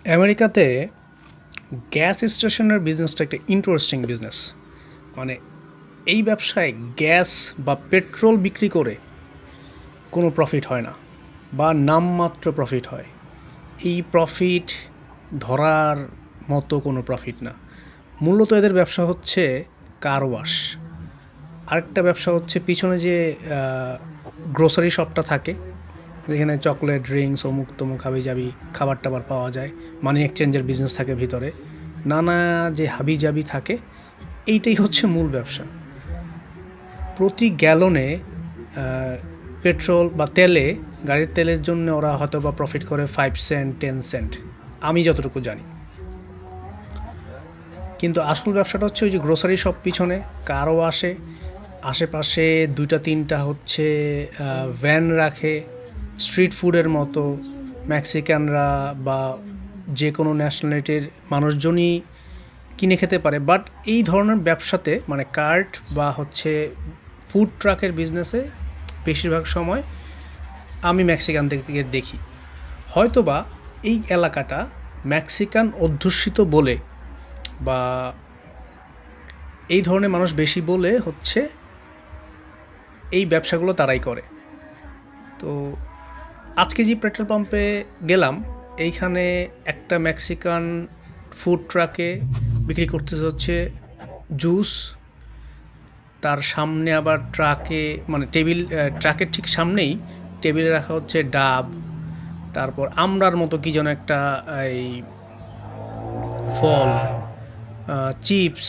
আমেরিকাতে গ্যাস স্টেশনের বিজনেসটা একটা ইন্টারেস্টিং বিজনেস। মানে এই ব্যবসায় গ্যাস বা পেট্রোল বিক্রি করে কোনো প্রফিট হয় না, বা নামমাত্র প্রফিট হয়। এই প্রফিট ধরার মতো কোনো প্রফিট না। মূলত এদের ব্যবসা হচ্ছে কার ওয়াশ। আরেকটা ব্যবসা হচ্ছে পিছনে যে গ্রোসারি শপটা থাকে, যেখানে চকলেট, ড্রিঙ্কস, অমুক তমুক হাবি যাবি খাবার টাবার পাওয়া যায়, মানি এক্সচেঞ্জের বিজনেস থাকে ভিতরে, নানা যে হাবি জাবি থাকে। এইটাই হচ্ছে মূল ব্যবসা। প্রতি গ্যালনে পেট্রোল বা তেলে, গাড়ির তেলের জন্য ওরা হয়তো বা প্রফিট করে 5 সেন্ট 10 সেন্ট, আমি যতটুকু জানি। কিন্তু আসল ব্যবসাটা হচ্ছে ওই যে গ্রোসারি শপ পিছনে, কারও আসে, আশেপাশে দুইটা তিনটা হচ্ছে ভ্যান রাখে, স্ট্রিট ফুডের মতো। মেক্সিকানরা বা যে কোনো ন্যাশনালিটির মানুষজনই কিনে খেতে পারে। বাট এই ধরনের ব্যবসাতে, মানে কার্ট বা হচ্ছে ফুড ট্রাকের বিজনেসে, বেশিরভাগ সময় আমি মেক্সিকানদেরকে দেখি। হয়তোবা এই এলাকাটা মেক্সিকান অধ্যুষিত বলে, বা এই ধরনের মানুষ বেশি বলে হচ্ছে এই ব্যবসাগুলো তারাই করে। তো আজকে যে পেট্রোল পাম্পে গেলাম, এইখানে একটা মেক্সিকান ফুড ট্রাকে বিক্রি করতেছে হচ্ছে জুস। তার সামনে আবার ট্রাকে, মানে ট্রাকের ঠিক সামনেই টেবিলে রাখা হচ্ছে ডাব, তারপর আমড়ার মতো কি যেন একটা এই ফল, চিপস।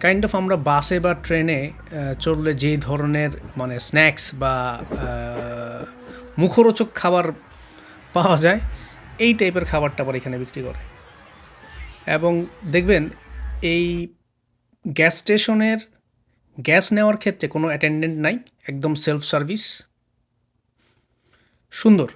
কাইন্ড অফ আমরা বাসে বা ট্রেনে চললে যেই ধরনের মানে স্ন্যাক্স বা মুখরোচক খাবার পাওয়া যায়, এই টাইপের খাবার টাবার এখানে বিক্রি করে। এবং দেখবেন এই গ্যাস স্টেশনের গ্যাস নেওয়ার ক্ষেত্রে কোনো অ্যাটেন্ডেন্ট নাই, একদম সেলফ সার্ভিস। সুন্দর।